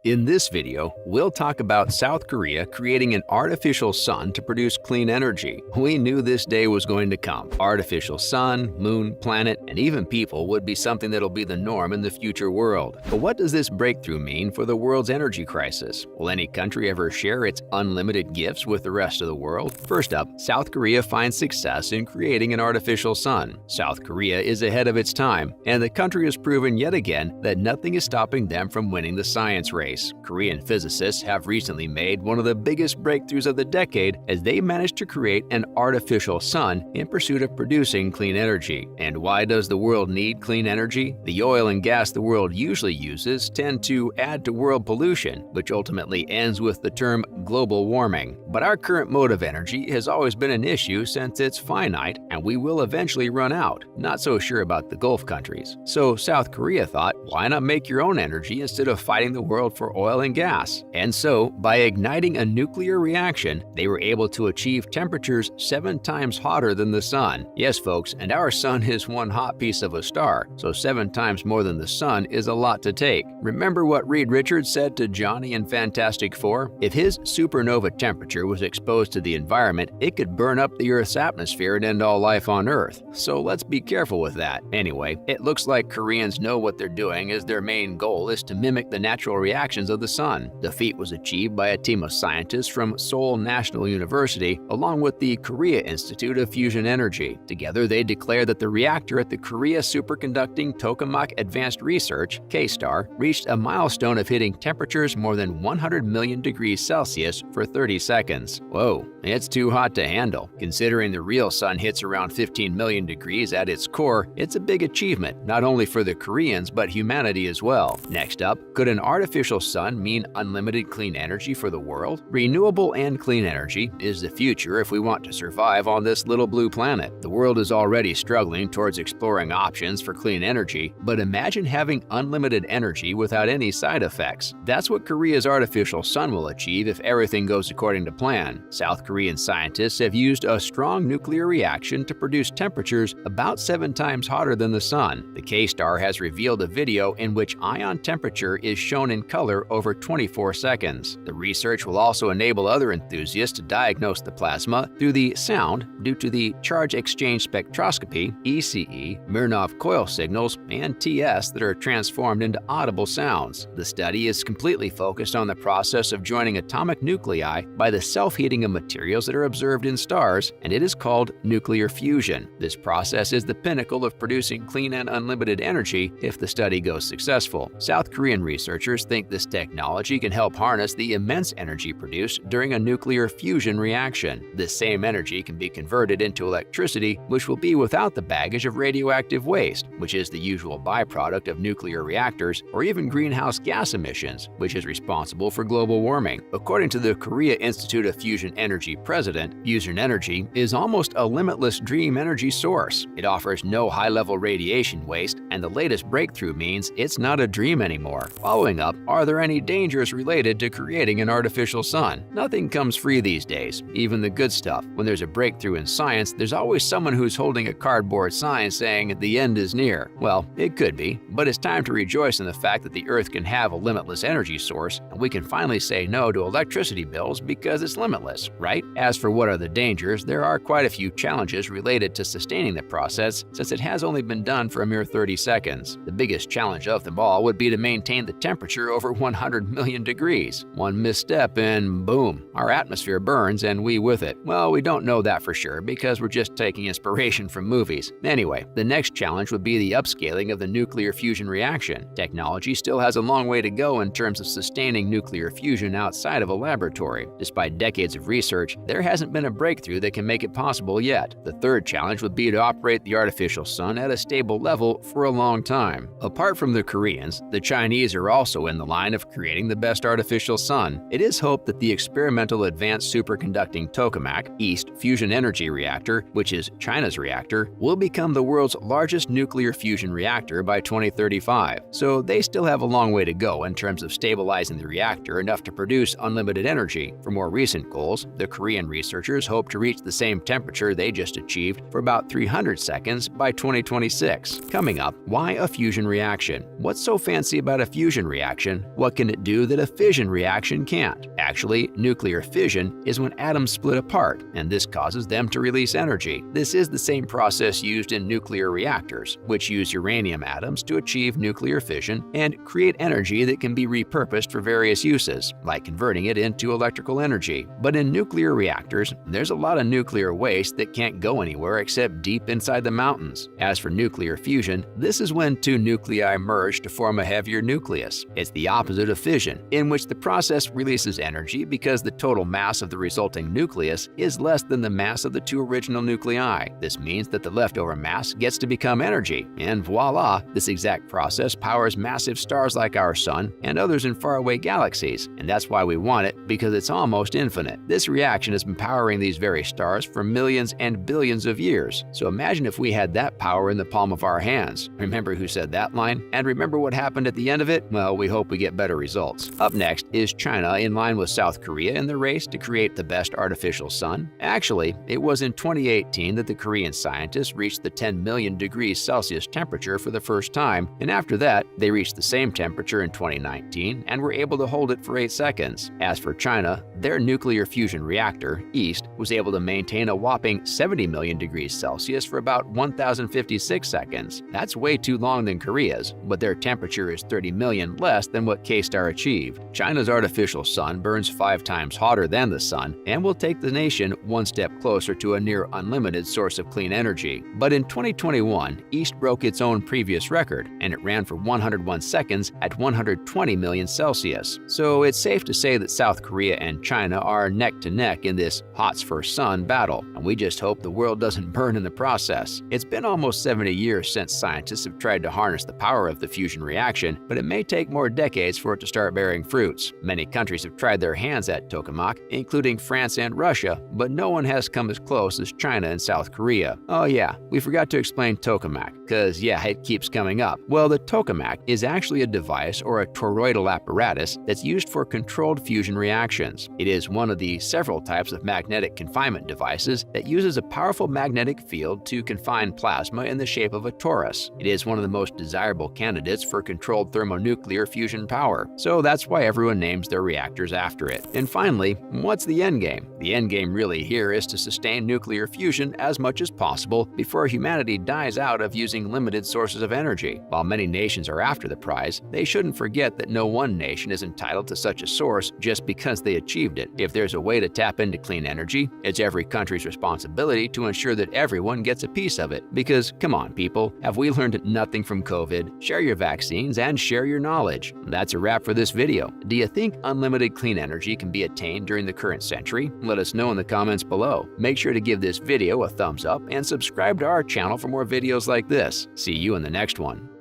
In this video, we'll talk about South Korea creating an artificial sun to produce clean energy. We knew this day was going to come. Artificial sun, moon, planet, and even people would be something that'll be the norm in the future world. But what does this breakthrough mean for the world's energy crisis? Will any country ever share its unlimited gifts with the rest of the world? First up, South Korea finds success in creating an artificial sun. South Korea is ahead of its time, and the country has proven yet again that nothing is stopping them from winning the science race. Korean physicists have recently made one of the biggest breakthroughs of the decade as they managed to create an artificial sun in pursuit of producing clean energy. And why does the world need clean energy? The oil and gas the world usually uses tend to add to world pollution, which ultimately ends with the term global warming. But our current mode of energy has always been an issue since it's finite and we will eventually run out. Not so sure about the Gulf countries. So South Korea thought, why not make your own energy instead of fighting the world for oil and gas? And so, by igniting a nuclear reaction, they were able to achieve temperatures 7 times hotter than the sun. Yes, folks, and our sun is one hot piece of a star, so 7 times more than the sun is a lot to take. Remember what Reed Richards said to Johnny in Fantastic Four? If his supernova temperature was exposed to the environment, it could burn up the Earth's atmosphere and end all life on Earth. So let's be careful with that. Anyway, it looks like Koreans know what they're doing, as their main goal is to mimic the natural reactions of the sun. The feat was achieved by a team of scientists from Seoul National University along with the Korea Institute of Fusion Energy. Together, they declared that the reactor at the Korea Superconducting Tokamak Advanced Research (KSTAR) reached a milestone of hitting temperatures more than 100 million degrees Celsius for 30 seconds. Whoa, it's too hot to handle. Considering the real sun hits around 15 million degrees at its core, it's a big achievement, not only for the Koreans but humanity as well. Next up, could an artificial sun mean unlimited clean energy for the world? Renewable and clean energy is the future if we want to survive on this little blue planet. The world is already struggling towards exploring options for clean energy, but imagine having unlimited energy without any side effects. That's what Korea's artificial sun will achieve if everything goes according to plan. South Korean scientists have used a strong nuclear reaction to produce temperatures about 7 times hotter than the sun. The KSTAR has revealed a video in which ion temperature is shown in color over 24 seconds. The research will also enable other enthusiasts to diagnose the plasma through the sound due to the charge exchange spectroscopy, ECE, Mirnov coil signals, and TS that are transformed into audible sounds. The study is completely focused on the process of joining atomic nuclei by the self-heating of materials that are observed in stars, and it is called nuclear fusion. This process is the pinnacle of producing clean and unlimited energy if the study goes successful. South Korean researchers think this technology can help harness the immense energy produced during a nuclear fusion reaction. This same energy can be converted into electricity, which will be without the baggage of radioactive waste, which is the usual byproduct of nuclear reactors, or even greenhouse gas emissions, which is responsible for global warming. According to the Korea Institute of Fusion Energy president, fusion energy is almost a limitless dream energy source. It offers no high-level radiation waste, and the latest breakthrough means it's not a dream anymore. Following up, are there any dangers related to creating an artificial sun? Nothing comes free these days, even the good stuff. When there's a breakthrough in science, there's always someone who's holding a cardboard sign saying the end is near. Well, it could be, but it's time to rejoice in the fact that the Earth can have a limitless energy source, and we can finally say no to electricity bills because it's limitless, right? As for what are the dangers, there are quite a few challenges related to sustaining the process, since it has only been done for a mere 30 seconds. The biggest challenge of them all would be to maintain the temperature over 100 million degrees. One misstep and boom, our atmosphere burns and we with it. Well, we don't know that for sure because we're just taking inspiration from movies. Anyway, the next challenge would be the upscaling of the nuclear fusion reaction. Technology still has a long way to go in terms of sustaining nuclear fusion outside of a laboratory. Despite decades of research, there hasn't been a breakthrough that can make it possible yet. The third challenge would be to operate the artificial sun at a stable level for a long time. Apart from the Koreans, the Chinese are also in the line of creating the best artificial sun. It is hoped that the experimental Advanced Superconducting Tokamak East Fusion Energy Reactor, which is China's reactor, will become the world's largest nuclear fusion reactor by 2035. So they still have a long way to go in terms of stabilizing the reactor enough to produce unlimited energy. For more recent goals, the Korean researchers hope to reach the same temperature they just achieved for about 300 seconds by 2026. Coming up, why a fusion reaction? What's so fancy about a fusion reaction? What can it do that a fission reaction can't? Actually, nuclear fission is when atoms split apart, and this causes them to release energy. This is the same process used in nuclear reactors, which use uranium atoms to achieve nuclear fission and create energy that can be repurposed for various uses, like converting it into electrical energy. But in nuclear reactors, there's a lot of nuclear waste that can't go anywhere except deep inside the mountains. As for nuclear fusion, this is when two nuclei merge to form a heavier nucleus. It's the opposite of fission, in which the process releases energy because the total mass of the resulting nucleus is less than the mass of the two original nuclei. This means that the leftover mass gets to become energy, and voila, this exact process powers massive stars like our Sun and others in faraway galaxies, and that's why we want it, because it's almost infinite. This reaction has been powering these very stars for millions and billions of years, so imagine if we had that power in the palm of our hands. Remember who said that line? And remember what happened at the end of it? Well, we hope we get better results. Up next is China in line with South Korea in the race to create the best artificial sun. Actually, it was in 2018 that the Korean scientists reached the 10 million degrees Celsius temperature for the first time, and after that, they reached the same temperature in 2019 and were able to hold it for 8 seconds. As for China, their nuclear fusion reactor, EAST, was able to maintain a whopping 70 million degrees Celsius for about 1,056 seconds. That's way too long than Korea's, but their temperature is 30 million less than what K-Star achieved. China's artificial sun burns 5 times hotter than the sun and will take the nation one step closer to a near unlimited source of clean energy. But in 2021, EAST broke its own previous record, and it ran for 101 seconds at 120 million Celsius. So it's safe to say that South Korea and China are neck to neck in this HOTS for sun battle, and we just hope the world doesn't burn in the process. It's been almost 70 years since scientists have tried to harness the power of the fusion reaction, but it may take more decades for it to start bearing fruits. Many countries have tried their hands at tokamak, including France and Russia, but no one has come as close as China and South Korea. Oh yeah, we forgot to explain tokamak, because yeah, it keeps coming up. Well, the tokamak is actually a device or a toroidal apparatus that's used for controlled fusion reactions. It is one of the several types of magnetic confinement devices that uses a powerful magnetic field to confine plasma in the shape of a torus. It is one of the most desirable candidates for controlled thermonuclear fusion power, so that's why everyone names their reactors after it. And finally, what's the end game? The end game really here is to sustain nuclear fusion as much as possible before humanity dies out of using limited sources of energy. While many nations are after the prize, they shouldn't forget that no one nation is entitled to such a source just because they achieved it. If there's a way to tap into clean energy, it's every country's responsibility to ensure that everyone gets a piece of it. Because, come on people, have we learned nothing from COVID? Share your vaccines and share your knowledge. That's a wrap for this video. Do you think unlimited clean energy can be attained during the current century? Let us know in the comments below. Make sure to give this video a thumbs up and subscribe to our channel for more videos like this. See you in the next one.